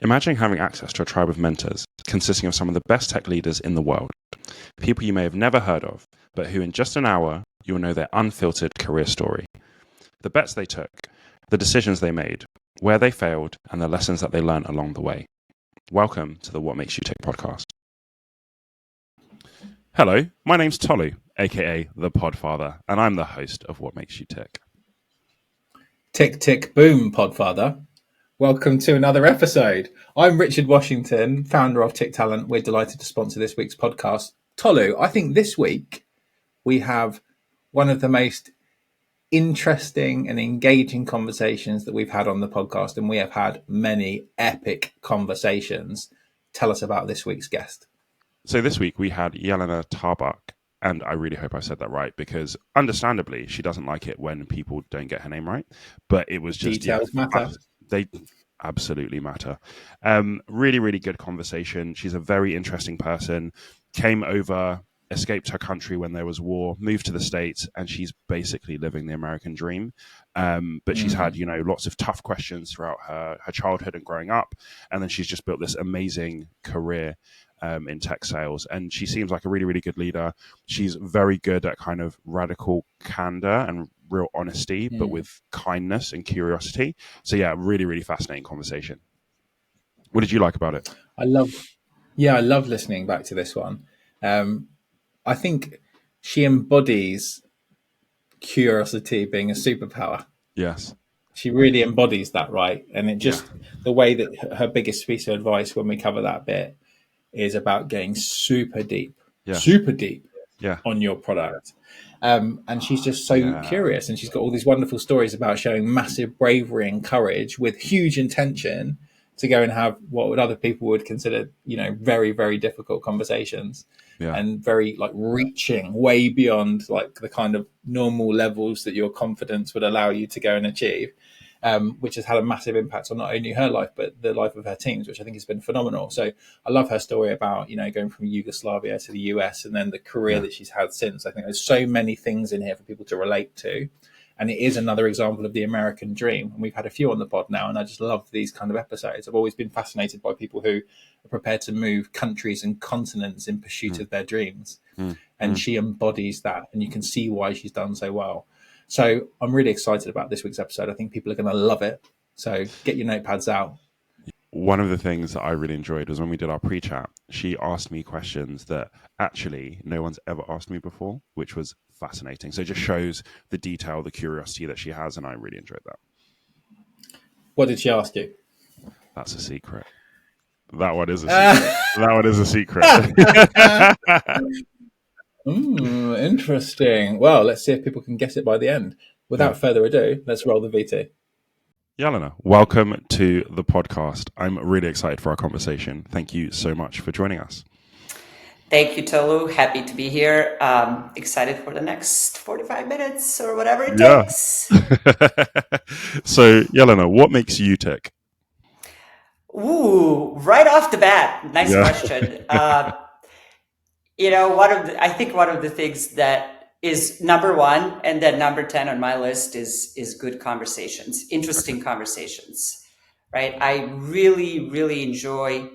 Imagine having access to a tribe of mentors consisting of some of the best tech leaders in the world, people you may have never heard of, but who in just an hour, you'll know their unfiltered career story. The bets they took, the decisions they made, where they failed, and the lessons that they learned along the way. Welcome to the What Makes You Tick podcast. Hello, my name's Tolu, aka the Podfather, and I'm the host of What Makes You Tick. Tick, tick, boom, Podfather. Welcome to another episode. I'm Richard Washington, founder of Talend. We're delighted to sponsor this week's podcast. Tolu, I think this week we have one of the most interesting and engaging conversations that we've had on the podcast, and we have had many epic conversations. Tell us about this week's guest. So this week we had Jelena Tarbuk, and I really hope I said that right because understandably she doesn't like it when people don't get her name right, but it was just... Details matter. They absolutely matter. Really, really good conversation. She's a very interesting person, came over, escaped her country when there was war, moved to the States, and she's basically living the American dream. But she's had, lots of tough questions throughout her childhood and growing up. And then she's just built this amazing career in tech sales. And she seems like a really, really good leader. She's very good at kind of radical candor and real honesty, but with kindness and curiosity. So yeah, really, really fascinating conversation. What did you like about it? I love listening back to this one. I think she embodies curiosity being a superpower. Yes. She really embodies that, right? And it just, the way that her biggest piece of advice when we cover that bit is about getting super deep on your product. And she's just so curious, and she's got all these wonderful stories about showing massive bravery and courage with huge intention to go and have what other people would consider, very, very difficult conversations, and very reaching way beyond the kind of normal levels that your confidence would allow you to go and achieve, which has had a massive impact on not only her life, but the life of her teams, which I think has been phenomenal. So I love her story about, going from Yugoslavia to the US and then the career that she's had since. I think there's so many things in here for people to relate to. And it is another example of the American dream. And we've had a few on the pod now, and I just love these kind of episodes. I've always been fascinated by people who are prepared to move countries and continents in pursuit of their dreams. And she embodies that, and you can see why she's done so well. So I'm really excited about this week's episode. I think people are going to love it. So get your notepads out. One of the things that I really enjoyed was when we did our pre-chat, she asked me questions that actually no one's ever asked me before, which was fascinating. So it just shows the detail, the curiosity that she has, and I really enjoyed that. What did she ask you? That's a secret. That one is a secret. That one is a secret. Interesting. Well, let's see if people can guess it by the end. Without further ado, let's roll the VT. Jelena, welcome to the podcast. I'm really excited for our conversation. Thank you so much for joining us. Thank you, Tolu. Happy to be here. Excited for the next 45 minutes or whatever it takes. So, Jelena, what makes you tick? Ooh, right off the bat. Nice question. I think one of the things that is number one, and then number 10 on my list is good conversations, interesting conversations, right? I really, really enjoy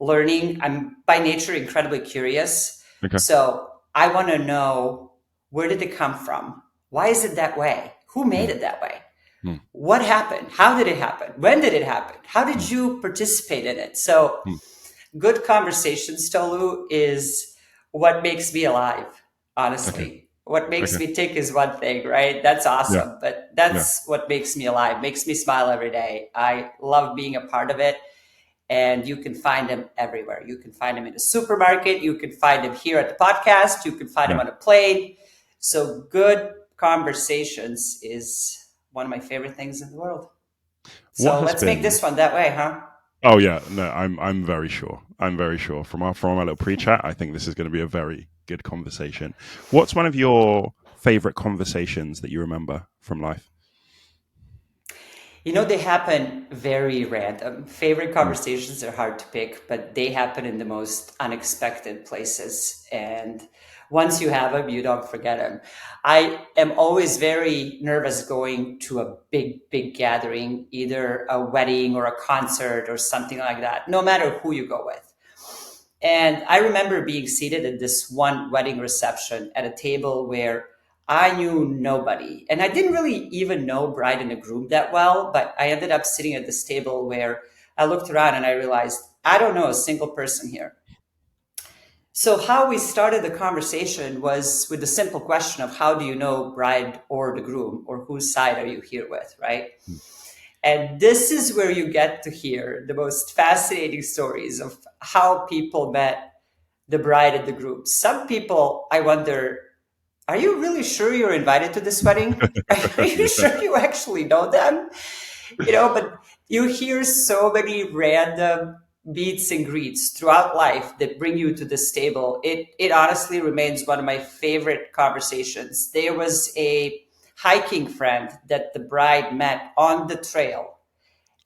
learning. I'm by nature incredibly curious. So I want to know, where did it come from? Why is it that way? Who made it that way? What happened? How did it happen? When did it happen? How did you participate in it? So good conversations, Tolu, is what makes me alive, honestly. What makes me tick is one thing, right? That's awesome. But that's what makes me alive, makes me smile every day. I love being a part of it. And you can find them everywhere. You can find them in a supermarket. You can find them here at the podcast. You can find them on a plane. So good conversations is one of my favorite things in the world. So let's make this one that way, huh? Oh yeah, no, I'm very sure. I'm very sure. From our little pre-chat, I think this is going to be a very good conversation. What's one of your favorite conversations that you remember from life? They happen very random. Favorite conversations are hard to pick, but they happen in the most unexpected places. And Once you have them, you don't forget them. I am always very nervous going to a big gathering, either a wedding or a concert or something like that, no matter who you go with. And I remember being seated at this one wedding reception at a table where I knew nobody. And I didn't really even know bride and the groom that well, but I ended up sitting at this table where I looked around and I realized I don't know a single person here. So how we started the conversation was with the simple question of how do you know bride or the groom, or whose side are you here with, right? And this is where you get to hear the most fascinating stories of how people met the bride and the groom. Some people, I wonder, are you really sure you're invited to this wedding? Are you sure you actually know them? But you hear so many random meets and greets throughout life that bring you to this table. It honestly remains one of my favorite conversations. There was a hiking friend that the bride met on the trail,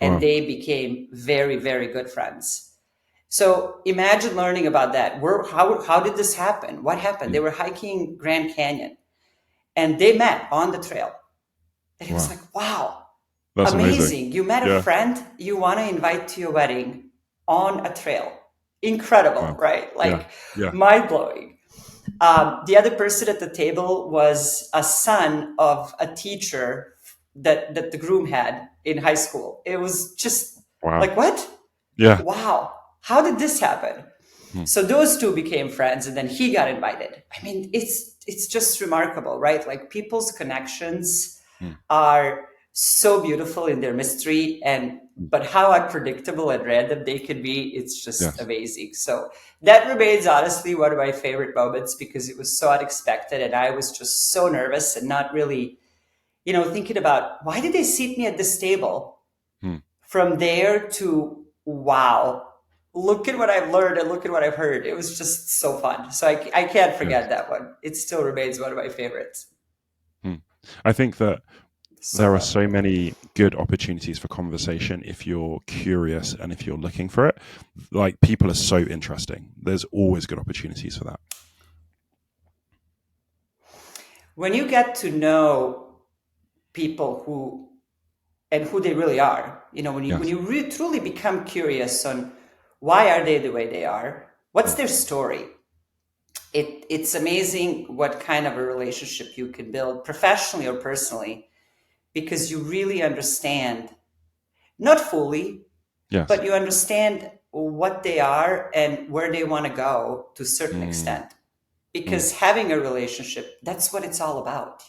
and they became very, very good friends. So imagine learning about that. How did this happen? What happened? They were hiking Grand Canyon and they met on the trail. And it was like, wow, that's amazing. You met a friend you want to invite to your wedding on a trail. Incredible, right? Like mind blowing. The other person at the table was a son of a teacher that the groom had in high school. It was just like, what? Yeah. Wow. How did this happen? So those two became friends, and then he got invited. I mean, it's just remarkable, right? Like people's connections are so beautiful in their mystery, but how unpredictable and random they can be, it's just amazing. So that remains honestly one of my favorite moments because it was so unexpected, and I was just so nervous and not really, thinking about why did they seat me at this table? From there to wow, look at what I've learned and look at what I've heard. It was just so fun. So I can't forget that one. It still remains one of my favorites. I think that there are so many good opportunities for conversation if you're curious and if you're looking for it. Like people are so interesting. There's always good opportunities for that. When you get to know people who they really are, when you truly become curious on why are they the way they are, what's their story, it's amazing what kind of a relationship you can build professionally or personally, because you really understand, not fully, but you understand what they are and where they want to go to a certain extent. Because having a relationship, that's what it's all about.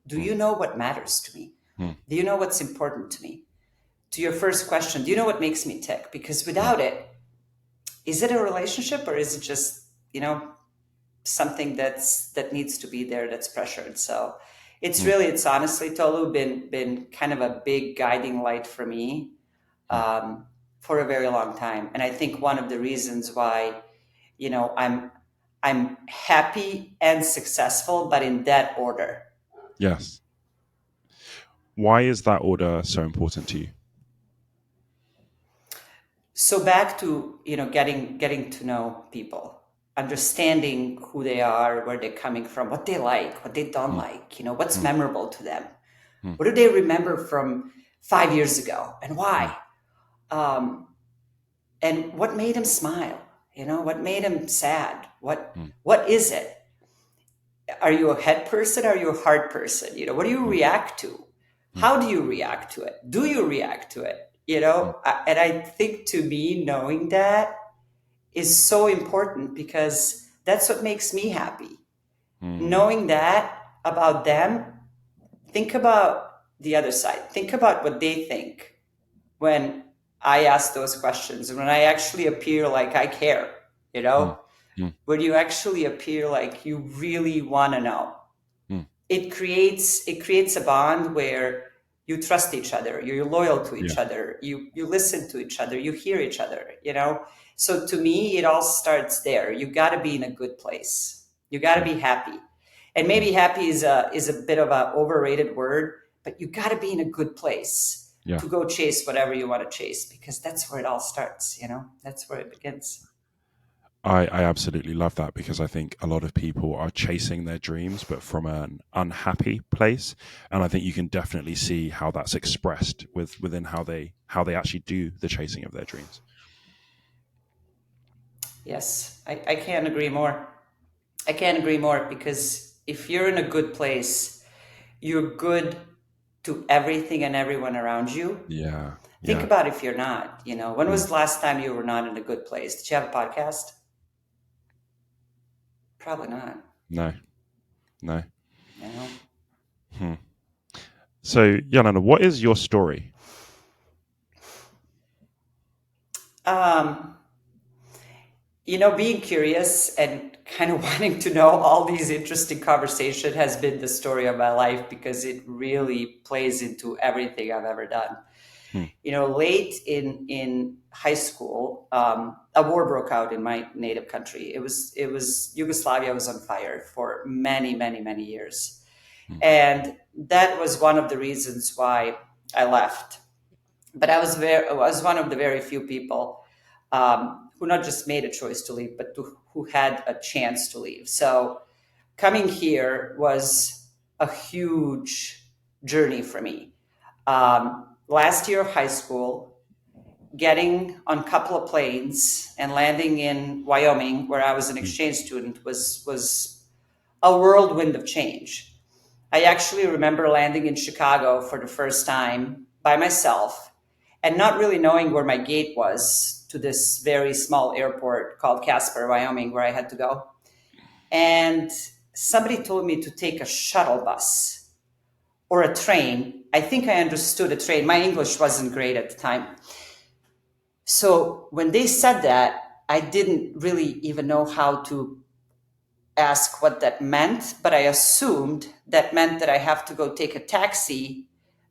Do you know what matters to me? Do you know what's important to me? To your first question, do you know what makes me tick? Because without it, is it a relationship or is it just, something that needs to be there, that's pressured? So it's honestly, Tolu, been kind of a big guiding light for me for a very long time. And I think one of the reasons why, I'm happy and successful, but in that order. Yes. Why is that order so important to you? So back to, getting to know people, understanding who they are, where they're coming from, what they like, what they don't like, what's memorable to them. What do they remember from 5 years ago and why? And what made them smile? What made them sad? What is it? Are you a head person? Are you a heart person? What do you react to? How do you react to it? Do you react to it? And I think, to me, knowing that is so important because that's what makes me happy. Knowing that about them, think about the other side. Think about what they think when I ask those questions, and when I actually appear like I care, when you actually appear like you really want to know. It creates a bond where you trust each other, you're loyal to each other, you listen to each other, you hear each other, So to me, it all starts there. You got to be in a good place. You got to be happy. And maybe happy is a bit of an overrated word, but you got to be in a good place to go chase whatever you want to chase, because that's where it all starts, That's where it begins. I absolutely love that, because I think a lot of people are chasing their dreams, but from an unhappy place. And I think you can definitely see how that's expressed within how they actually do the chasing of their dreams. Yes, I can't agree more. I can't agree more, because if you're in a good place, you're good to everything and everyone around you. Yeah. Think about if you're not, when was the last time you were not in a good place? Did you have a podcast? Probably not. No. Hmm. So, Jelena, what is your story? Being curious and kind of wanting to know all these interesting conversation has been the story of my life, because it really plays into everything I've ever done. Late in high school, a war broke out in my native country. It was Yugoslavia was on fire for many, many, many years. And that was one of the reasons why I left. But I was one of the very few people who not just made a choice to leave, but who had a chance to leave. So coming here was a huge journey for me. Last year of high school, getting on a couple of planes and landing in Wyoming, where I was an exchange student, was a whirlwind of change. I actually remember landing in Chicago for the first time by myself and not really knowing where my gate was to this very small airport called Casper, Wyoming, where I had to go. And somebody told me to take a shuttle bus or a train. I think I understood a train. My English wasn't great at the time. So when they said that, I didn't really even know how to ask what that meant, but I assumed that meant that I have to go take a taxi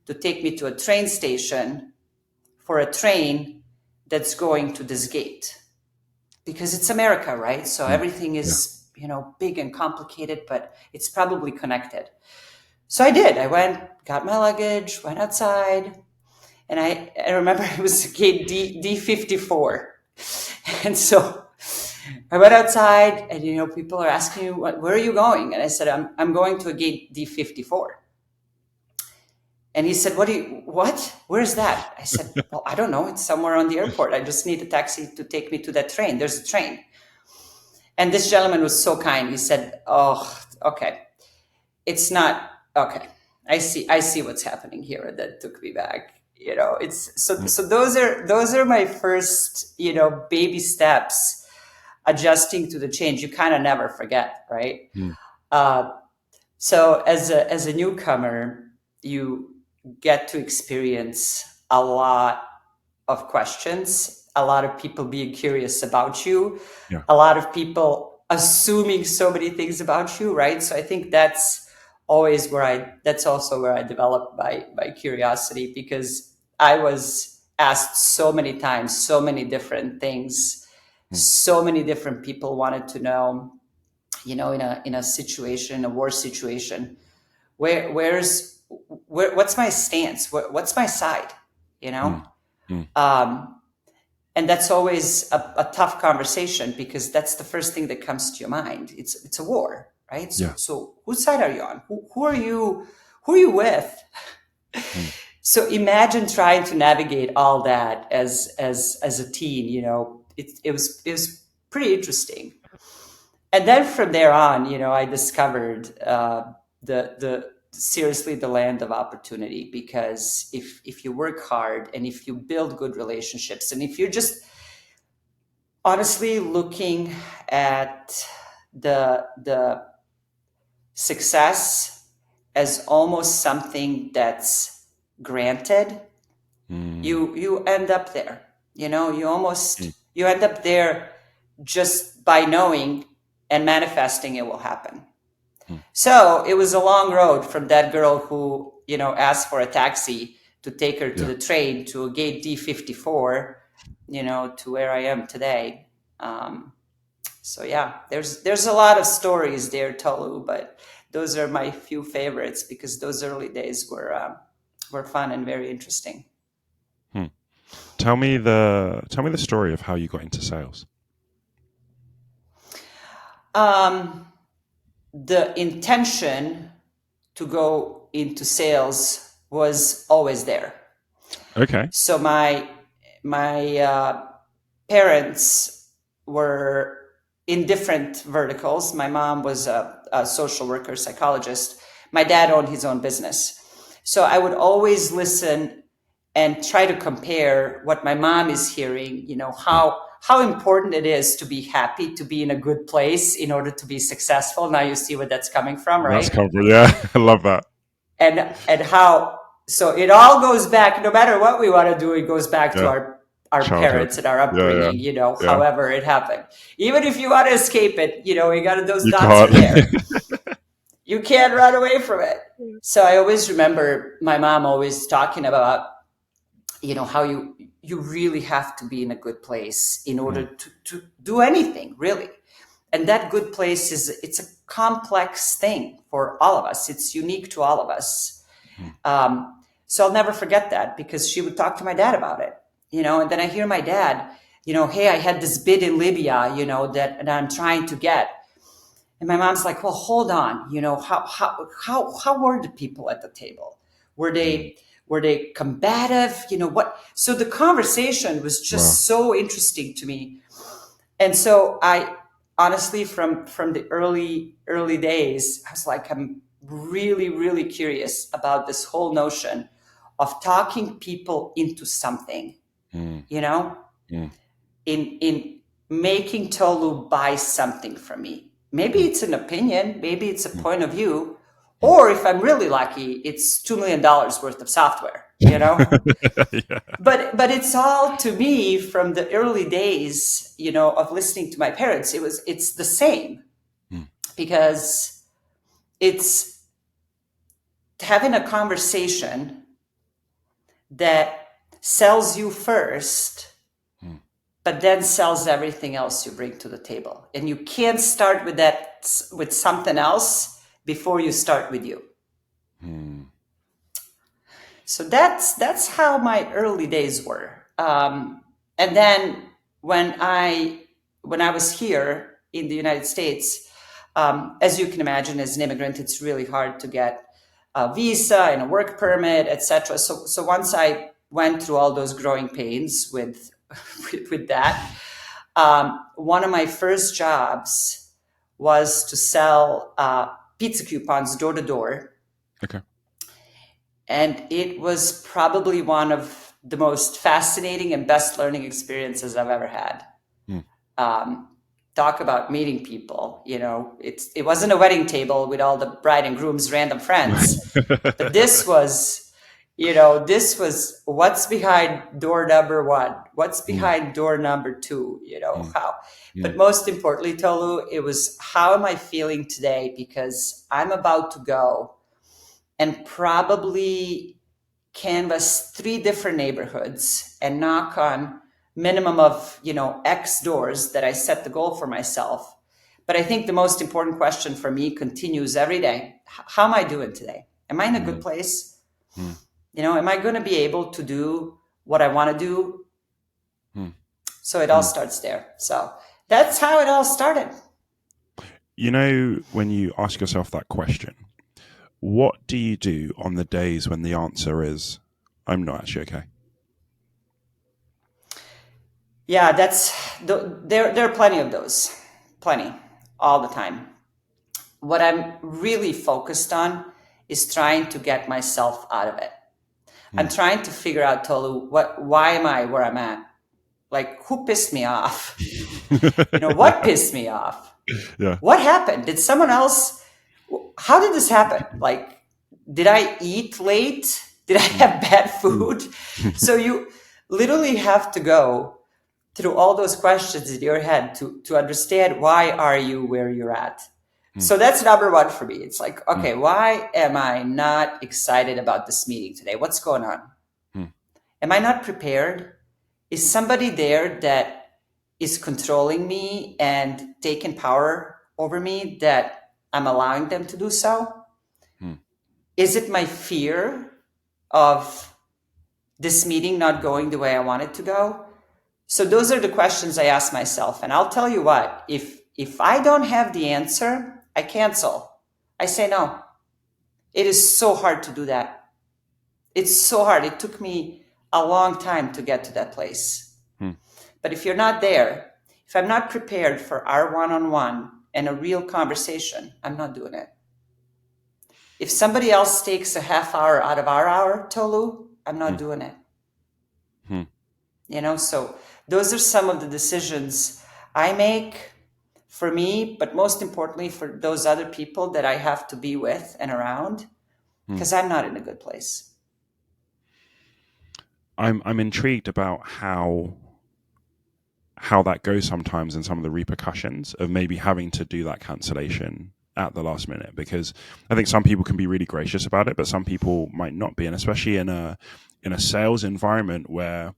to take me to a train station for a train that's going to this gate. Because it's America, right? So everything is, big and complicated, but it's probably connected. So I did. I went, got my luggage, went outside, and I remember it was gate D54. And so I went outside, and people are asking me, where are you going? And I said, I'm going to a gate D54. And he said, what? Where's that? I said, well, I don't know. It's somewhere on the airport. I just need a taxi to take me to that train. There's a train. And this gentleman was so kind. He said, oh, okay. It's not, okay. I see what's happening here. And that took me back. So those are my first, baby steps adjusting to the change. You kind of never forget, right? So as a newcomer, you get to experience a lot of questions, a lot of people being curious about you, a lot of people assuming so many things about you, right? So I think that's also where I developed my curiosity, because I was asked so many times, so many different things, so many different people wanted to know, in a situation, in a war situation, what's my stance? What's my side? And that's always a tough conversation, because that's the first thing that comes to your mind. It's a war, right? So whose side are you on? Who are you with? So imagine trying to navigate all that as a teen. It was pretty interesting. And then from there on, I discovered seriously the land of opportunity, because if you work hard and if you build good relationships, and if you're just honestly looking at the success as almost something that's granted, you end up there. You end up there just by knowing and manifesting it will happen. So it was a long road from that girl who, asked for a taxi to take her to the train to a gate D54, to where I am today. So yeah, there's a lot of stories there, Tolu, but those are my few favorites, because those early days were fun and very interesting. Tell me the story of how you got into sales. The intention to go into sales was always there. Okay. So my parents were in different verticals. My mom was a social worker, psychologist. My dad owned his own business. So I would always listen and try to compare what my mom is hearing, how important it is to be happy, to be in a good place in order to be successful. Now you see where that's coming from, right? That's coming, yeah. I love that. And how, so it all goes back, no matter what we want to do, it goes back to our parents and our upbringing, however it happened. Even if you want to escape it, you got those dots are there. You can't run away from it. So I always remember my mom always talking about, how you really have to be in a good place in order to do anything, really. And that good place it's a complex thing for all of us. It's unique to all of us. So I'll never forget that, because she would talk to my dad about it, and then I hear my dad, hey, I had this bid in Libya, that I'm trying to get. And my mom's like, well, hold on, how were the people at the table? Were they combative? What? So the conversation was just so interesting to me. And so I honestly, from the early days, I was like, I'm really, really curious about this whole notion of talking people into something, in making Tolu buy something from me. Maybe it's an opinion, maybe it's a point of view, or if I'm really lucky, it's $2 million worth of software, But it's all, to me, from the early days, of listening to my parents, it's the same, because it's having a conversation that sells you first, but then sells everything else you bring to the table. And you can't start with something else before you start with you. So that's how my early days were. And then when I was here in the United States, as you can imagine, as an immigrant, it's really hard to get a visa and a work permit, etc. So once I went through all those growing pains with that, one of my first jobs was to sell pizza coupons door to door. Okay. And it was probably one of the most fascinating and best learning experiences I've ever had. Talk about meeting people, it wasn't a wedding table with all the bride and groom's random friends, but this was what's behind door number 1, what's behind door number 2, how. But most importantly, Tolu, it was, how am I feeling today? Because I'm about to go and probably canvass 3 different neighborhoods and knock on minimum of, X doors that I set the goal for myself. But I think the most important question for me continues every day. How am I doing today? Am I in a good place? Am I going to be able to do what I want to do? So it all starts there. So that's how it all started. When you ask yourself that question, what do you do on the days when the answer is, I'm not actually okay? Yeah, there are plenty of those. Plenty. All the time. What I'm really focused on is trying to get myself out of it. I'm trying to figure out, Tolu, why am I where I'm at? Like, who pissed me off? What pissed me off? Yeah. What happened? Did someone else, how did this happen? Like, did I eat late? Did I have bad food? So you literally have to go through all those questions in your head to understand, why are you where you're at? So that's number 1 for me. It's like, okay, why am I not excited about this meeting today? What's going on? Am I not prepared? Is somebody there that is controlling me and taking power over me, that I'm allowing them to do so? Is it my fear of this meeting not going the way I want it to go? So those are the questions I ask myself. And I'll tell you what, if if I don't have the answer, I cancel. I say no. It is so hard to do that. It's so hard. It took me a long time to get to that place. But if you're not there, if I'm not prepared for our one-on-one and a real conversation, I'm not doing it. If somebody else takes a half hour out of our hour, Tolu, I'm not doing it. So those are some of the decisions I make for me, but most importantly for those other people that I have to be with and around, because I'm not in a good place. I'm intrigued about how that goes sometimes and some of the repercussions of maybe having to do that cancellation at the last minute, because I think some people can be really gracious about it, but some people might not be, and especially in a sales environment where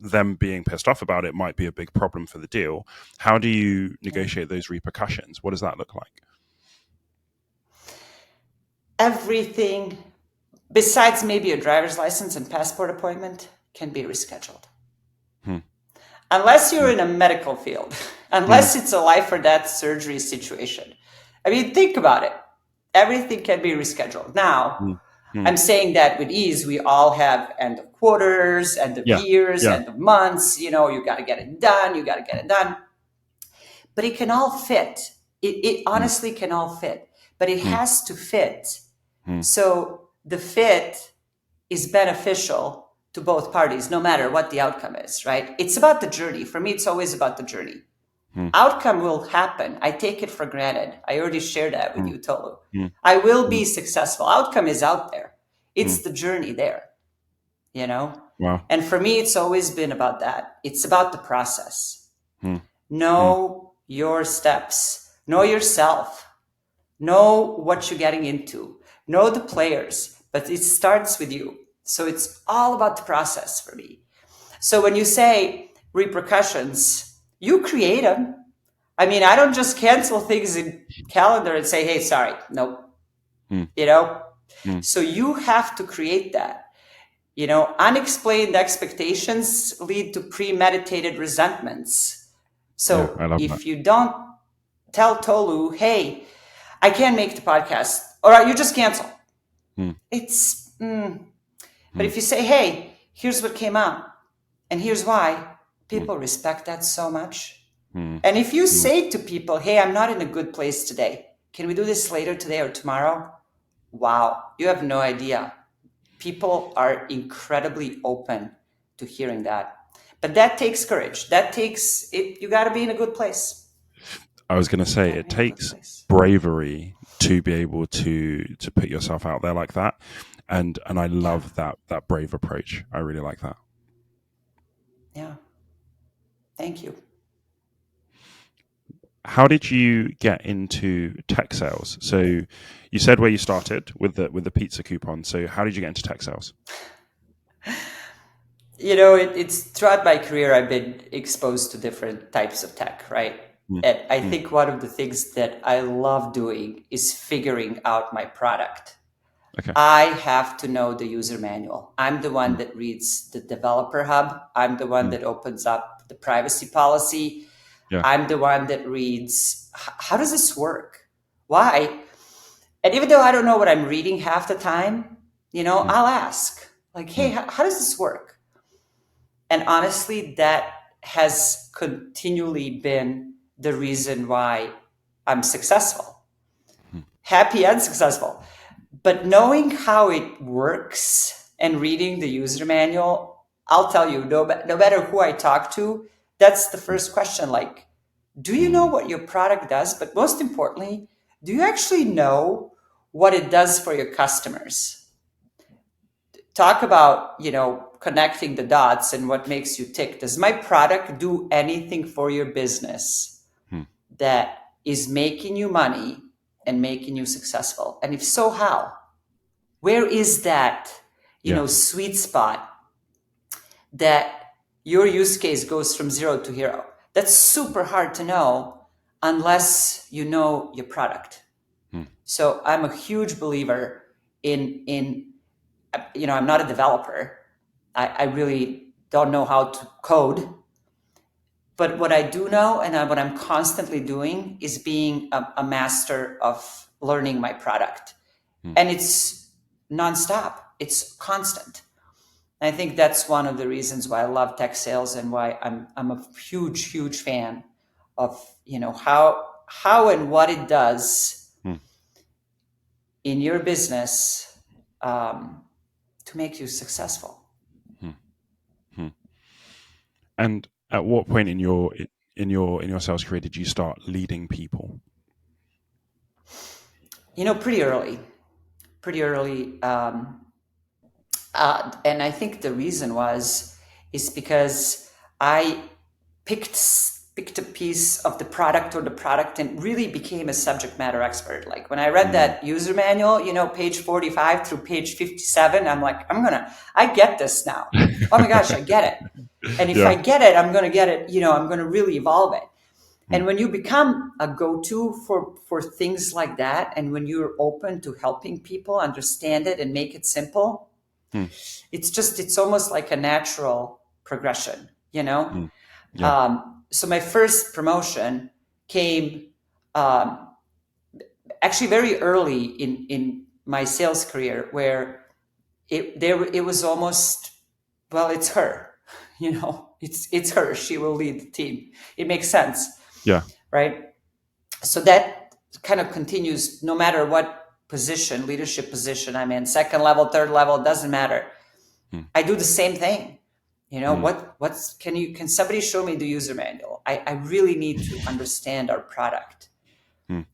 them being pissed off about it might be a big problem for the deal. How do you negotiate those repercussions? What does that look like? Everything besides maybe a driver's license and passport appointment can be rescheduled. Unless you're in a medical field, unless it's a life or death surgery situation. I mean, think about it. Everything can be rescheduled. Now, I'm saying that with ease. We all have end of quarters, end of years, end of months. You got to get it done. You got to get it done. But it can all fit. It honestly can all fit. But it has to fit. So the fit is beneficial to both parties, no matter what the outcome is, right? It's about the journey. For me, it's always about the journey. Outcome will happen. I take it for granted. I already shared that with you, Tolu. I will be successful. Outcome is out there. It's the journey there, Wow. And for me, it's always been about that. It's about the process. Know your steps. Know yourself. Know what you're getting into. Know the players. But it starts with you. So it's all about the process for me. So when you say repercussions, you create them. I mean, I don't just cancel things in calendar and say, hey, sorry, nope. So you have to create that. Unexplained expectations lead to premeditated resentments. So if you don't tell Tolu, hey, I can't make the podcast, all right, you just cancel. It's, but if you say, hey, here's what came out and here's why, people respect that so much. And if you say to people, hey, I'm not in a good place today. Can we do this later today or tomorrow? Wow, you have no idea. People are incredibly open to hearing that. But that takes courage. That takes it. You got to be in a good place. I was going to say, it takes bravery to be able to put yourself out there like that. And I love that brave approach. I really like that. Yeah. Thank you. How did you get into tech sales? So you said where you started with the pizza coupon. So how did you get into tech sales? It's throughout my career, I've been exposed to different types of tech, right? And I think one of the things that I love doing is figuring out my product. Okay. I have to know the user manual. I'm the one that reads the developer hub. I'm the one that opens up the privacy policy. Yeah. I'm the one that reads, how does this work? Why? And even though I don't know what I'm reading half the time, I'll ask, like, hey, how does this work? And honestly, that has continually been the reason why I'm successful, happy and successful. But knowing how it works and reading the user manual, I'll tell you, no matter who I talk to, that's the first question. Like, do you know what your product does? But most importantly, do you actually know what it does for your customers? Talk about, connecting the dots and what makes you tick. Does my product do anything for your business that is making you money and making you successful? And if so, how? Where is that, sweet spot that your use case goes from 0 to hero? That's super hard to know unless you know your product. So I'm a huge believer in I'm not a developer. I really don't know how to code. But what I do know and what I'm constantly doing is being a master of learning my product. And it's nonstop. It's constant. I think that's one of the reasons why I love tech sales and why I'm a huge fan of, you know, how and what it does in your business to make you successful. And at what point in your sales career did you start leading people? You know, pretty early. And I think the reason is because I picked a piece of the product or the product and really became a subject matter expert. Like when I read that user manual, you know, page 45 through page 57, I'm like, I get this now. Oh my gosh, I get it. And if I get it, I'm going to get it, you know, I'm going to really evolve it. And when you become a go-to for things like that, and when you're open to helping people understand it and make it simple, it's almost like a natural progression, you know? So my first promotion came actually very early in my sales career, where it was almost, well, it's her, you know, it's her. She will lead the team. It makes sense. Yeah. Right. So that kind of continues no matter what position, leadership position I'm in, second level, third level, doesn't matter. I do the same thing. You know, can somebody show me the user manual? I really need to understand our product. And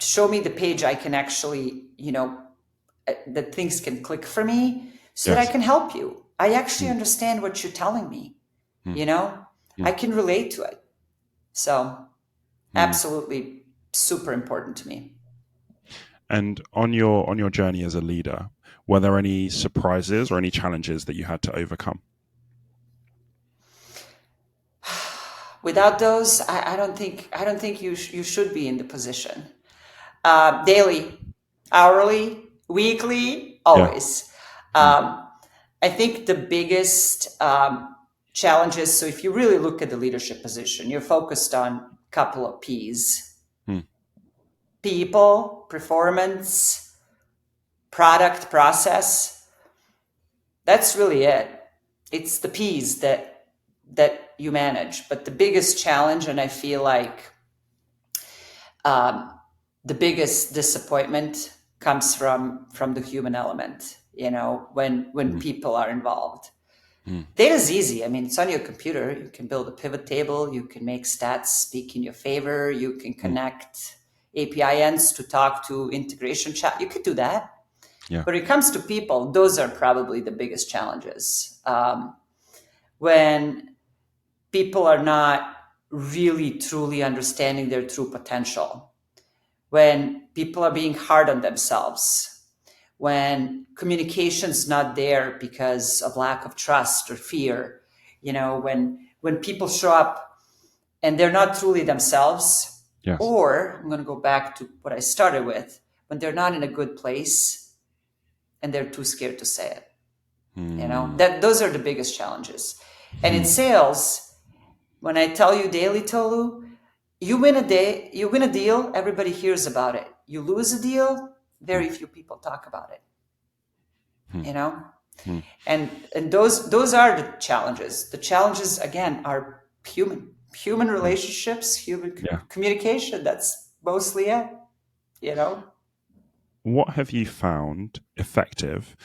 show me the page I can actually, you know, that things can click for me so that I can help you. I actually understand what you're telling me. You know, I can relate to it. So absolutely super important to me. And on your journey as a leader, were there any surprises or any challenges that you had to overcome? Without those, I don't think you should be in the position. Daily, hourly, weekly, always. I think the biggest challenges. So if you really look at the leadership position, you're focused on a couple of P's: people, performance, product, process. That's really it. It's the P's that you manage. But the biggest challenge, and I feel like the biggest disappointment, comes from the human element. You know, when people are involved. Data's easy. I mean, it's on your computer. You can build a pivot table. You can make stats speak in your favor. You can connect API ends to talk to integration chat. You could do that. Yeah. But when it comes to people, those are probably the biggest challenges. When people are not really truly understanding their true potential, when people are being hard on themselves, when communication's not there because of lack of trust or fear, you know, when people show up and they're not truly themselves, or I'm going to go back to what I started with, when they're not in a good place and they're too scared to say it. You know, those are the biggest challenges. And in sales, when I tell you daily, Tolu, you win a deal, everybody hears about it. You lose a deal, very few people talk about it. You know, and those are the challenges. The challenges, again, are human relationships, human communication. That's mostly it. You know, what have you found effective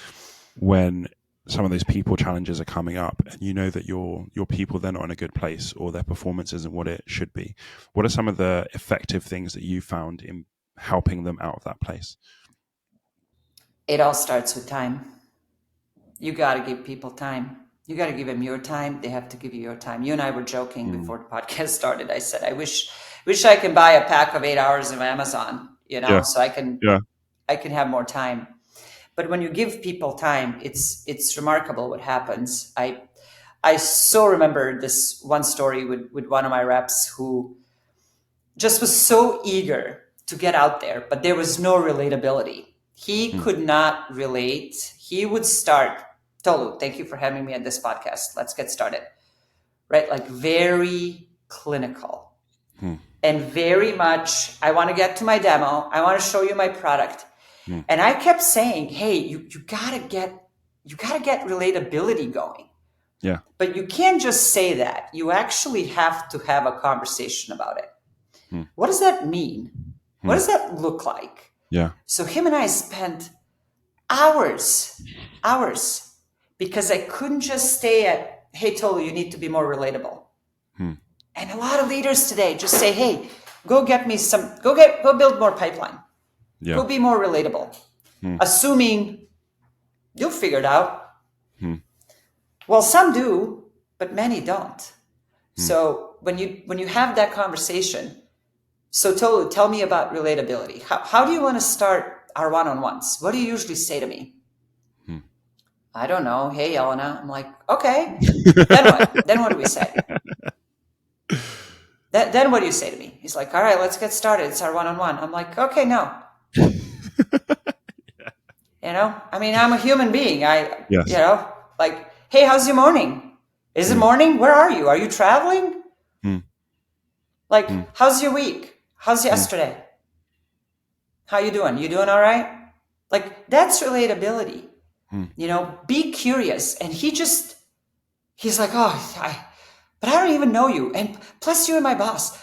when some of those people challenges are coming up, and you know that your people, they're not in a good place, or their performance isn't what it should be? What are some of the effective things that you found in helping them out of that place? It all starts with time. You got to give people time. You got to give them your time. They have to give you your time. You and I were joking before the podcast started. I said, I wish I can buy a pack of 8 hours of Amazon, you know, so I can have more time. But when you give people time, it's remarkable what happens. I so remember this one story with one of my reps who just was so eager to get out there, but there was no relatability. He could not relate. He would start, Tolu, thank you for having me on this podcast. Let's get started. right? Like very clinical and very much, I want to get to my demo. I want to show you my product. And I kept saying, hey, you gotta get relatability going. Yeah. But you can't just say that. You actually have to have a conversation about it. What does that mean? What does that look like? Yeah. So him and I spent hours, because I couldn't just stay at, hey, Tolu, you need to be more relatable. And a lot of leaders today just say, hey, go build more pipeline. Yeah. Go be more relatable. Assuming you'll figure it out. Well, some do, but many don't. So when you have that conversation, so Tolu, tell me about relatability. How do you want to start our one-on-ones? What do you usually say to me? I don't know. Hey, Jelena. I'm like, okay. Then what? Then what do we say? Then what do you say to me? He's like, all right, let's get started. It's our one-on-one. I'm like, okay, no. You know, I mean, I'm a human being. You know, like, hey, how's your morning? Is it morning? Where are you? Are you traveling? Like, how's your week? How's yesterday? How you doing? You doing all right? Like, that's relatability. You know, be curious. And he's like, but I don't even know you. And plus you're my boss.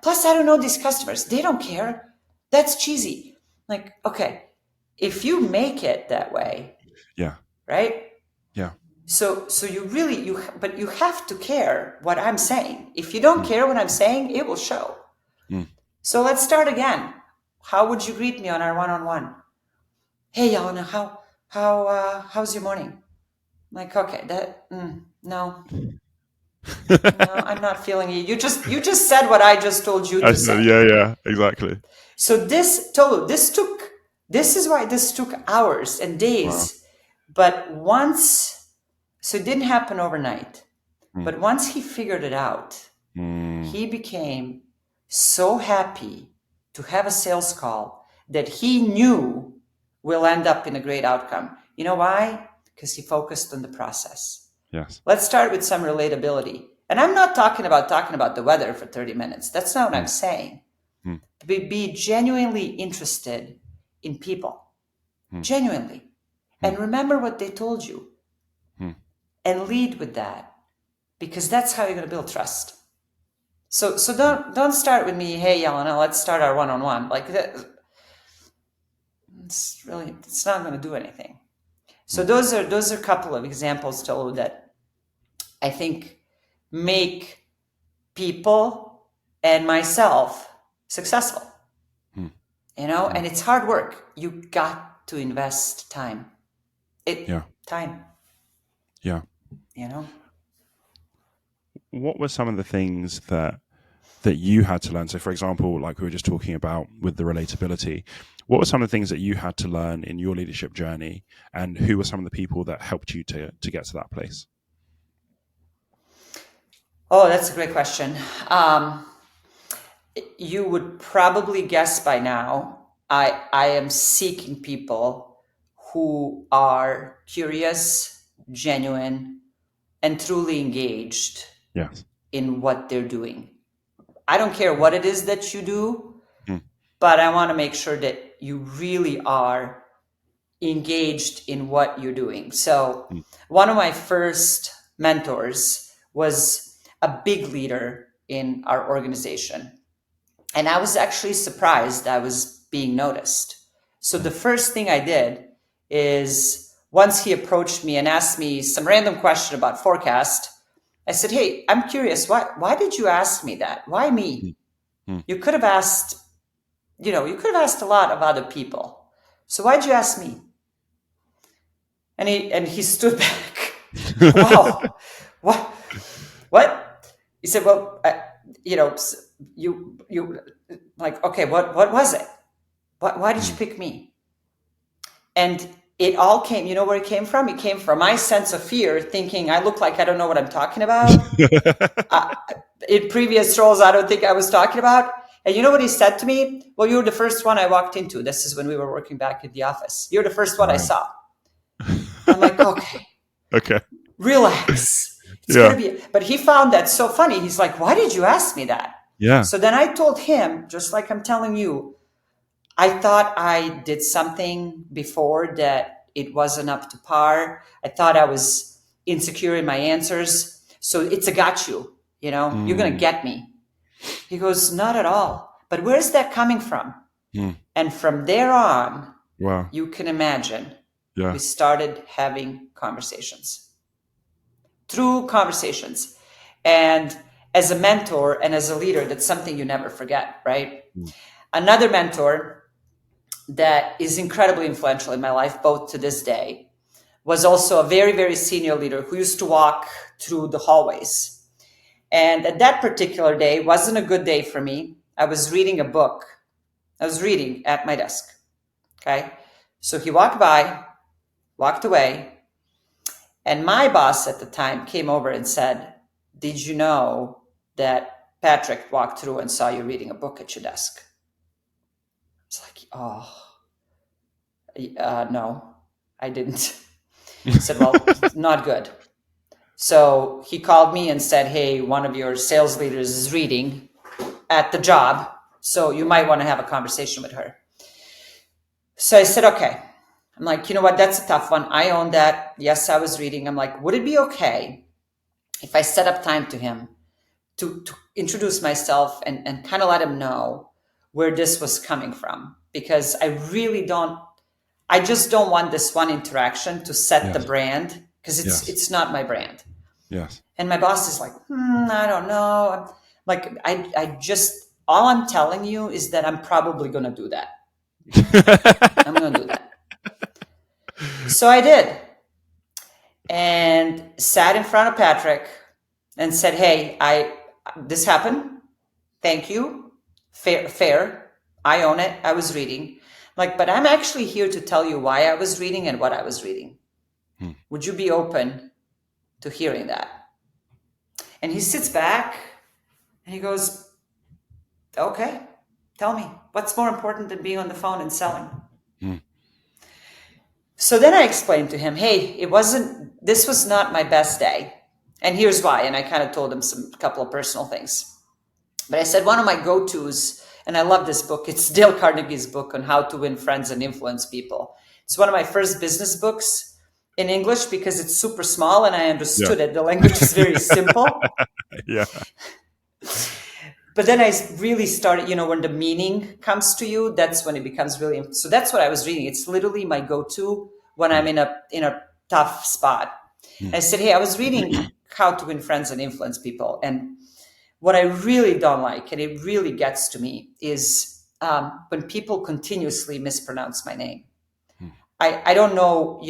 Plus I don't know these customers. They don't care. That's cheesy. Like, okay, if you make it that way, right? Yeah. So but you have to care what I'm saying. If you don't care what I'm saying, it will show. So let's start again. How would you greet me on our one-on-one? Hey, Jelena, how's your morning? I'm like, okay, no, I'm not feeling you. You just said what I just told you to say. Yeah, exactly. So this is why this took hours and days. But so it didn't happen overnight. But once he figured it out, he became so happy to have a sales call that he knew will end up in a great outcome. You know why? Because he focused on the process. Yes. Let's start with some relatability. And I'm not talking about the weather for 30 minutes. That's not what I'm saying. Be genuinely interested in people. Genuinely. And remember what they told you. And lead with that. Because that's how you're going to build trust. So don't start with me, hey, Jelena, let's start our one-on-one. Like that. It's not going to do anything. So those are a couple of examples, Tolu, that I think make people and myself successful. You know, and it's hard work. You got to invest time. Time. Yeah. You know. What were some of the things that you had to learn? So, for example, like we were just talking about with the relatability, what were some of the things that you had to learn in your leadership journey, and who were some of the people that helped you to get to that place? Oh, that's a great question. You would probably guess by now, I am seeking people who are curious, genuine, and truly engaged in what they're doing. I don't care what it is that you do, but I want to make sure that you really are engaged in what you're doing. So one of my first mentors was a big leader in our organization. And I was actually surprised I was being noticed. So the first thing I did is once he approached me and asked me some random question about forecast, I said, hey, I'm curious, why did you ask me that? Why me? You could have asked, a lot of other people. So why'd you ask me? And he stood back. Wow. What? He said, well, you like, okay, what was it? Why did you pick me? And it all came, you know where it came from? It came from my sense of fear, thinking I look like I don't know what I'm talking about. In previous roles, I don't think I was talking about. And you know what he said to me? Well, you were the first one I walked into. This is when we were working back at the office. You're the first one I saw. I'm like, okay. Okay. Relax. It's going to be, but he found that so funny. He's like, why did you ask me that? Yeah. So then I told him, just like I'm telling you, I thought I did something before that it wasn't up to par. I thought I was insecure in my answers. So it's a got you, you're going to get me. He goes, not at all. But where's that coming from? And from there on, wow, you can imagine, we started having conversations. True conversations. And as a mentor and as a leader, that's something you never forget, right? Another mentor that is incredibly influential in my life, both to this day, was also a very, very senior leader who used to walk through the hallways. And at that particular day, wasn't a good day for me. I was reading a book. I was reading at my desk. Okay. So he walked by, walked away. And my boss at the time came over and said, did you know that Patrick walked through and saw you reading a book at your desk? It's like, oh, no, I didn't. I said, well, not good. So he called me and said, hey, one of your sales leaders is reading at the job, so you might want to have a conversation with her. So I said, okay. I'm like, you know what? That's a tough one. I own that. Yes, I was reading. I'm like, would it be okay if I set up time to him to introduce myself and kind of let him know where this was coming from? Because I just don't want this one interaction to set the brand, because it's not my brand. Yes. And my boss is like, I don't know. Like, all I'm telling you is that I'm probably going to do that. I'm going to do that. So I did. And sat in front of Patrick and said, hey, this happened. Thank you. Fair. I own it. I was reading. But I'm actually here to tell you why I was reading and what I was reading. Would you be open to hearing that? And he sits back and he goes, okay, tell me, what's more important than being on the phone and selling? So then I explained to him, hey, this was not my best day. And here's why. And I kind of told him a couple of personal things. But I said, one of my go-tos, and I love this book, it's Dale Carnegie's book on how to win friends and influence people. It's one of my first business books in English because it's super small and I understood it. The language is very simple. Yeah. But then I really started, when the meaning comes to you, that's when it becomes really. So that's what I was reading. It's literally my go-to when I'm in a tough spot. I said, hey, I was reading How to Win Friends and Influence People. And what I really don't like, and it really gets to me, is when people continuously mispronounce my name. I don't know,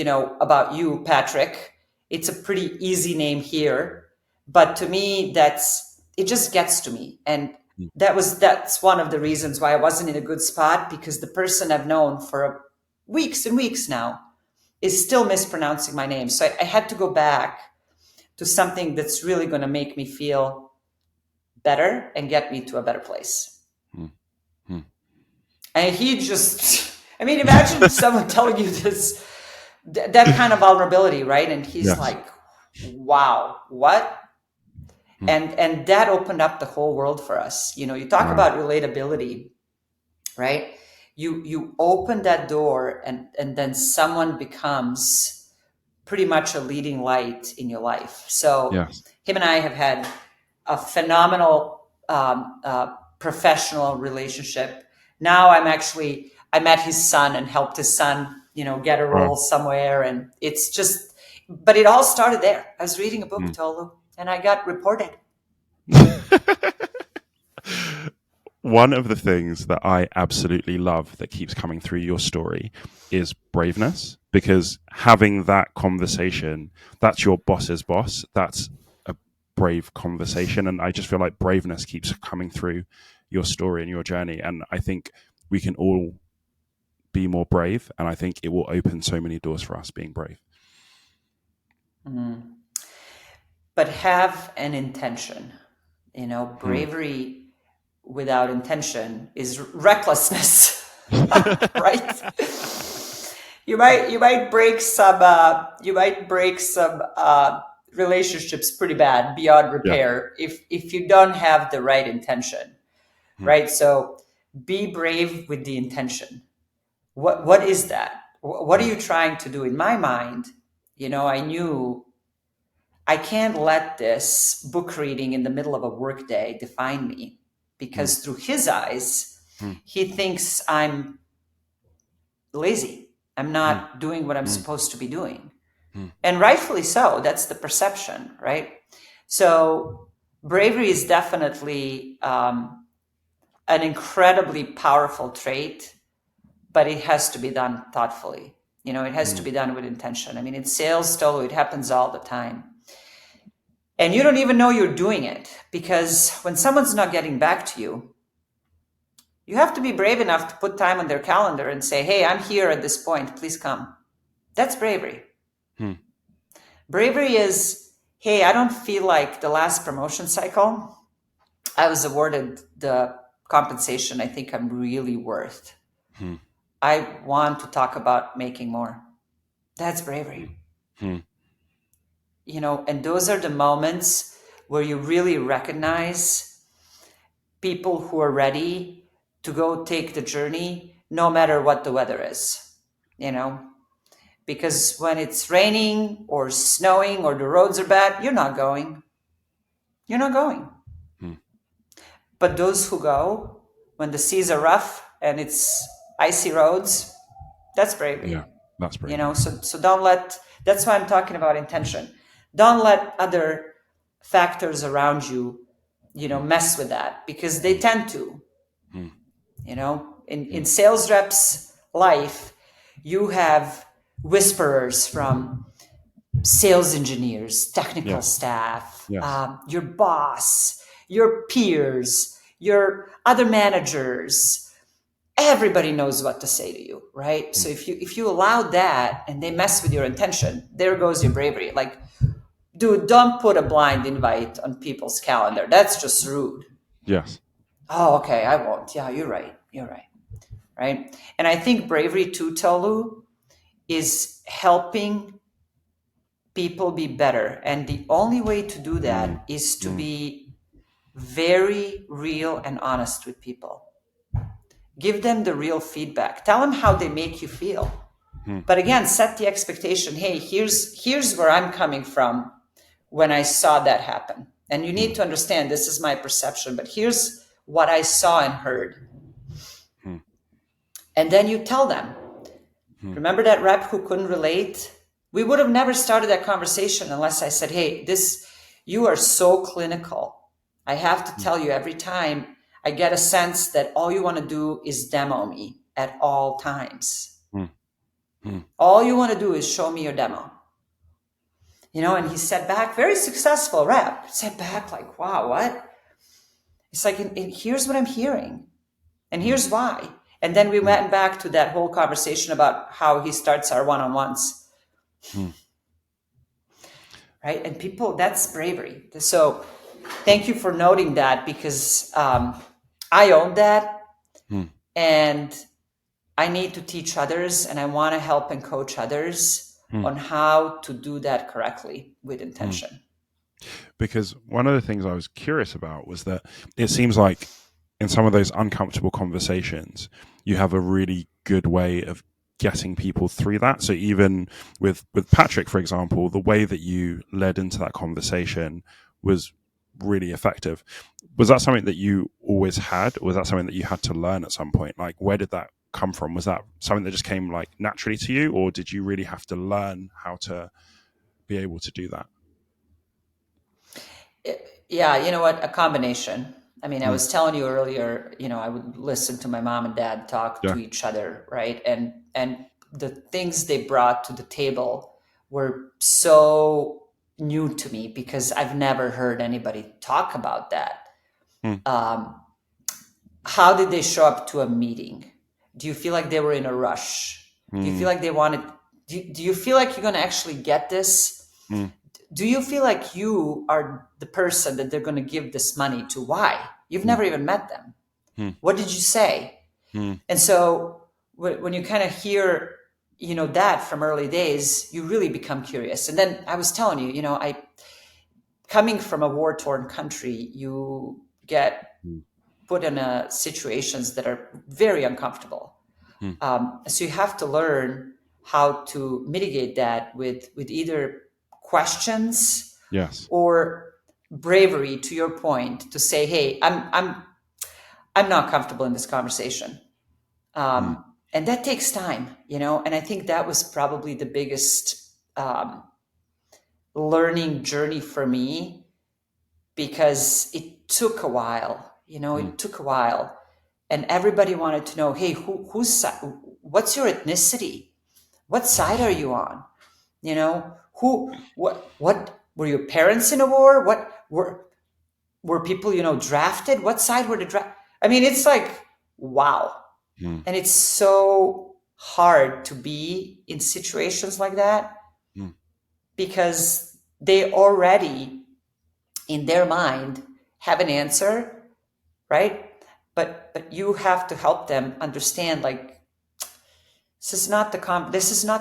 about you, Patrick. It's a pretty easy name here. But to me, it just gets to me. And that's one of the reasons why I wasn't in a good spot, because the person I've known for weeks and weeks now is still mispronouncing my name. So I had to go back to something that's really going to make me feel better and get me to a better place. And he just, imagine someone telling you this, that kind of vulnerability, right? And he's like, wow, what? And that opened up the whole world for us. You talk about relatability, right? You open that door and then someone becomes pretty much a leading light in your life. So him and I have had a phenomenal professional relationship. Now I met his son and helped his son, get a role somewhere. And it's just, but it all started there. I was reading a book, Tolu, and I got reported. One of the things that I absolutely love that keeps coming through your story is braveness, because having that conversation, that's your boss's boss. That's a brave conversation. And I just feel like braveness keeps coming through your story and your journey. And I think we can all be more brave. And I think it will open so many doors for us being brave. But have an intention. Bravery without intention is recklessness, right? You might break some relationship's pretty bad, beyond repair, if you don't have the right intention, right? So be brave with the intention. What is that? What are you trying to do? In my mind, I knew I can't let this book reading in the middle of a workday define me, because through his eyes, he thinks I'm lazy. I'm not doing what I'm supposed to be doing. And rightfully so. That's the perception, right? So bravery is definitely an incredibly powerful trait, but it has to be done thoughtfully. It has to be done with intention. I mean, in sales, Tolu, it happens all the time. And you don't even know you're doing it, because when someone's not getting back to you, you have to be brave enough to put time on their calendar and say, hey, I'm here at this point, please come. That's bravery. Bravery is, hey, I don't feel like the last promotion cycle I was awarded the compensation I think I'm really worth. I want to talk about making more. That's bravery. And those are the moments where you really recognize people who are ready to go take the journey, no matter what the weather is, because when it's raining or snowing or the roads are bad, you're not going. But those who go when the seas are rough and it's icy roads, that's bravery. Yeah, that's bravery. So don't let, that's why I'm talking about intention. Don't let other factors around you, mess with that, because they tend to. In sales reps' life, you have whisperers from sales engineers, technical staff, your boss, your peers, your other managers. Everybody knows what to say to you, right? So if you allow that and they mess with your intention, there goes your bravery. Like, dude, don't put a blind invite on people's calendar. That's just rude. Yes. Oh, okay, I won't. Yeah, you're right. Right? And I think bravery too, Tolu, is helping people be better. And the only way to do that is to be very real and honest with people. Give them the real feedback. Tell them how they make you feel. But again, set the expectation. Hey, here's where I'm coming from when I saw that happen. And you need to understand, this is my perception, but here's what I saw and heard. And then you tell them. Remember that rep who couldn't relate? We would have never started that conversation unless I said, hey, you are so clinical. I have to tell you, every time I get a sense that all you want to do is demo me at all times. All you want to do is show me your demo. And he said back, very successful rep, said back like, wow, what? It's like, and here's what I'm hearing. And here's why. And then we went back to that whole conversation about how he starts our one-on-ones. Right? And people, that's bravery. So thank you for noting that, because I own that. And I need to teach others, and I want to help and coach others on how to do that correctly with intention. Because one of the things I was curious about was that it seems like in some of those uncomfortable conversations, you have a really good way of getting people through that. So even with Patrick, for example, the way that you led into that conversation was really effective. Was that something that you always had? Or was that something that you had to learn at some point? Like, where did that come from? Was that something that just came like naturally to you, or did you really have to learn how to be able to do that? Yeah, you know what? A combination. I mean, I was telling you earlier, I would listen to my mom and dad talk to each other, right? And the things they brought to the table were so new to me, because I've never heard anybody talk about that. How did they show up to a meeting? Do you feel like they were in a rush? Do you feel like they wanted, do you feel like you're going to actually get this? Do you feel like you are the person that they're going to give this money to? Why? You've never even met them. What did you say? And so when you kind of hear that from early days, you really become curious. And then I was telling you, coming from a war-torn country, you get put in situations that are very uncomfortable. So you have to learn how to mitigate that with either questions, or bravery, to your point, to say, hey, I'm not comfortable in this conversation. And that takes time, and I think that was probably the biggest learning journey for me, because it took a while, it took a while. And everybody wanted to know, hey, what's your ethnicity? What side are you on? What were your parents in a war? What were people, drafted? What side were the draft? I mean, it's like, wow. And it's so hard to be in situations like that, because they already, in their mind, have an answer, right? But you have to help them understand, like, this is not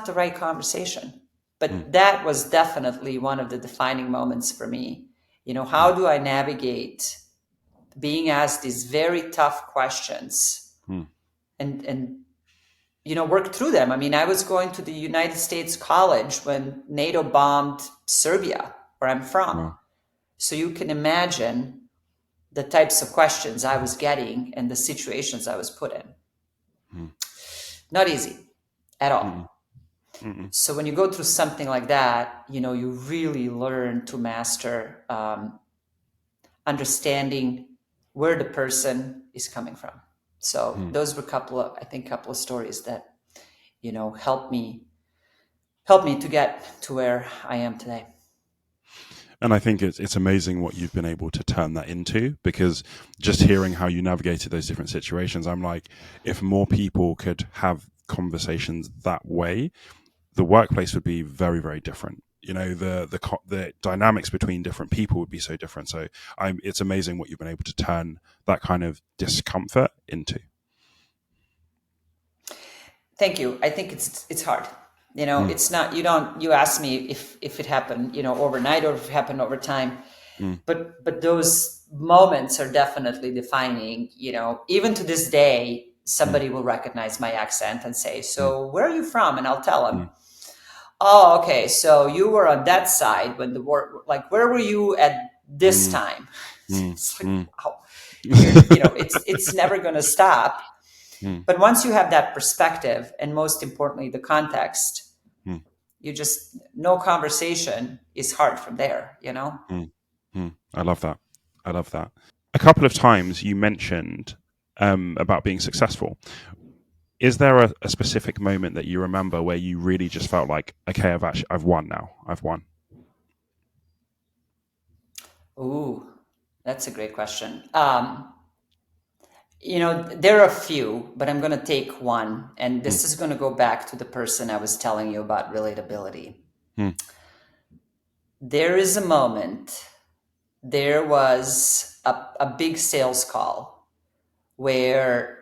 the right conversation. But that was definitely one of the defining moments for me. How do I navigate being asked these very tough questions and work through them? I mean, I was going to the United States college when NATO bombed Serbia, where I'm from. So you can imagine the types of questions I was getting and the situations I was put in. Not easy at all. So when you go through something like that, you really learn to master understanding where the person is coming from. So those were a couple of stories that, helped me to get to where I am today. And I think it's amazing what you've been able to turn that into, because just hearing how you navigated those different situations, I'm like, if more people could have conversations that way, the workplace would be very, very different. The dynamics between different people would be so different. So it's amazing what you've been able to turn that kind of discomfort into. Thank you. I think it's hard. It's not, you asked me if it happened, overnight, or if it happened over time. But those moments are definitely defining. Even to this day, somebody will recognize my accent and say, so where are you from? And I'll tell them, oh, okay, so you were on that side when the war, like, where were you at this time? It's like, wow, it's never going to stop. But once you have that perspective, and most importantly, the context, no conversation is hard from there, I love that. A couple of times you mentioned about being successful. Is there a specific moment that you remember where you really just felt like, okay, I've won now. I've won? Ooh, that's a great question. There are a few, but I'm going to take one. And this is going to go back to the person I was telling you about, relatability. There is a moment, there was a big sales call where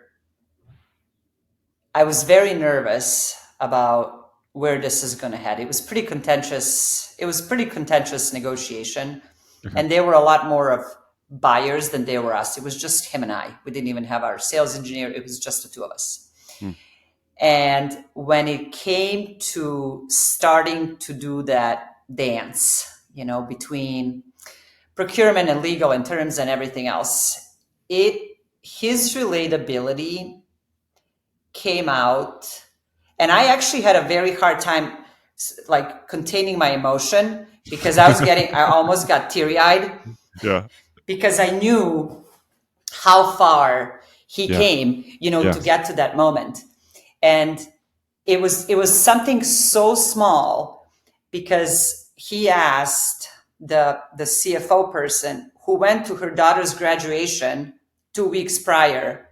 I was very nervous about where this is going to head. It was pretty contentious. It was pretty contentious negotiation. And there were a lot more of buyers than there were us. It was just him and I. We didn't even have our sales engineer. It was just the two of us. And when it came to starting to do that dance, between procurement and legal and terms and everything else, his relatability came out. And I actually had a very hard time, like, containing my emotion, because I almost got teary-eyed. Yeah. Because I knew how far he came, to get to that moment. And it was something so small, because he asked the CFO person, who went to her daughter's graduation 2 weeks prior,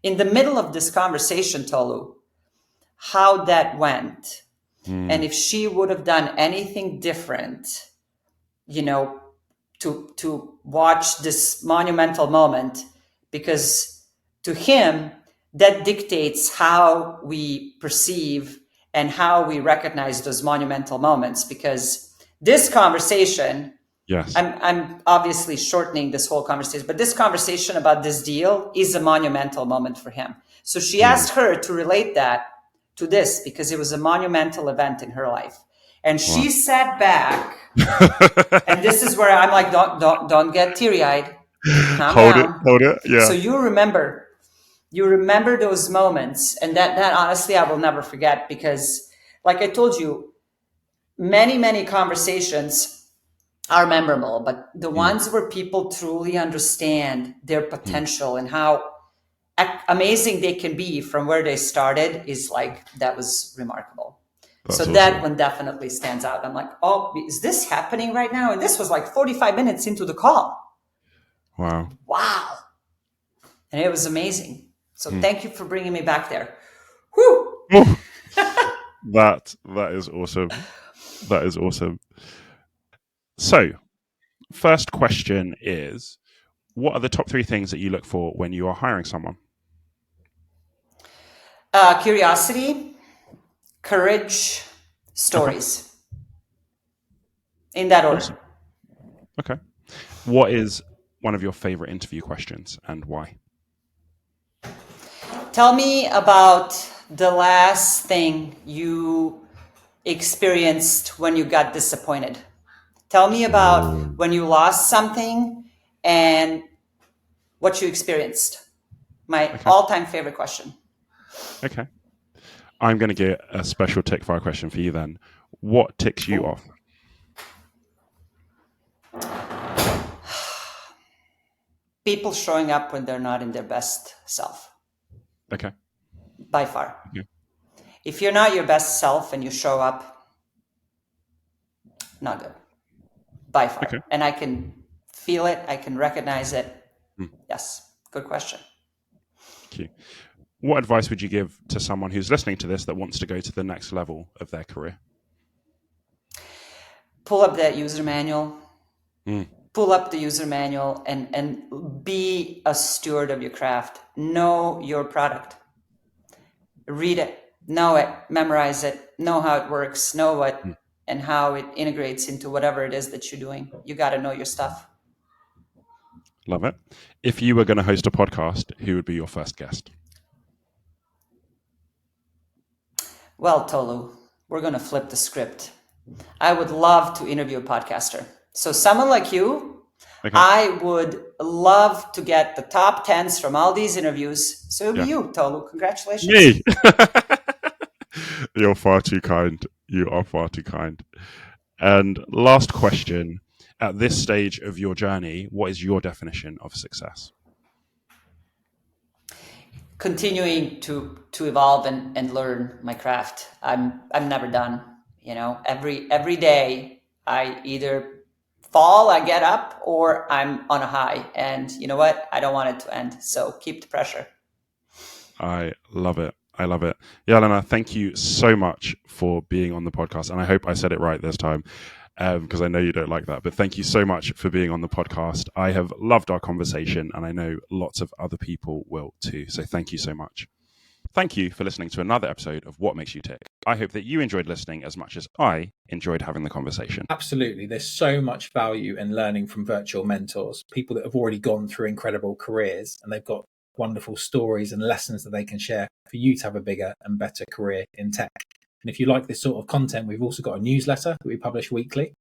in the middle of this conversation, Tolu, how that went. And if she would have done anything different, to watch this monumental moment, because to him, that dictates how we perceive and how we recognize those monumental moments, because this conversation, yes, I'm obviously shortening this whole conversation, but this conversation about this deal is a monumental moment for him. So she asked her to relate that to this because it was a monumental event in her life. And she sat back, and this is where I'm like, don't get teary-eyed. Calm down. Hold it. Yeah. So you remember those moments, and that honestly I will never forget, because like I told you, many conversations are memorable, but the ones where people truly understand their potential and how amazing they can be from where they started is like, that was remarkable. That's so awesome. That one definitely stands out. I'm like, oh, is this happening right now? And this was like 45 minutes into the call. Wow. And it was amazing. So thank you for bringing me back there. Whew. That is awesome. That is awesome. So, first question is, what are the top 3 things that you look for when you are hiring someone? Curiosity, courage, stories. Okay. In that order. Awesome. Okay. What is one of your favorite interview questions and why? Tell me about the last thing you experienced when you got disappointed. Tell me about when you lost something and what you experienced. My all-time favorite question. Okay. I'm going to get a special Tickfire question for you then. What ticks you off? People showing up when they're not in their best self. Okay. By far. Yeah. If you're not your best self and you show up, not good. By far. Okay. And I can feel it. I can recognize it. Yes. Good question. Thank you. What advice would you give to someone who's listening to this that wants to go to the next level of their career? Pull up that user manual. Pull up the user manual and be a steward of your craft. Know your product. Read it. Know it. Memorize it. Know how it works. Know what and how it integrates into whatever it is that you're doing. You got to know your stuff. Love it. If you were going to host a podcast, who would be your first guest? Well, Tolu, we're going to flip the script. I would love to interview a podcaster. So someone like you, I would love to get the top 10s from all these interviews. So it'll be you, Tolu. Congratulations. Me. You're far too kind. You are far too kind. And last question. At this stage of your journey, what is your definition of success? Continuing to evolve and learn my craft. I'm never done. You know, every day I either fall, I get up, or I'm on a high. And you know what? I don't want it to end. So keep the pressure. I love it. I love it. Jelena, thank you so much for being on the podcast. And I hope I said it right this time, because I know you don't like that. But thank you so much for being on the podcast. I have loved our conversation, and I know lots of other people will too. So thank you so much. Thank you for listening to another episode of What Makes You Tick. I hope that you enjoyed listening as much as I enjoyed having the conversation. Absolutely. There's so much value in learning from virtual mentors, people that have already gone through incredible careers, and they've got wonderful stories and lessons that they can share for you to have a bigger and better career in tech. And if you like this sort of content, we've also got a newsletter that we publish weekly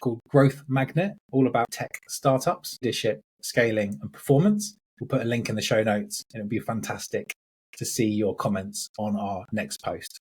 called Growth Magnet, all about tech startups, leadership, scaling and performance. We'll put a link in the show notes, and it'll be fantastic to see your comments on our next post.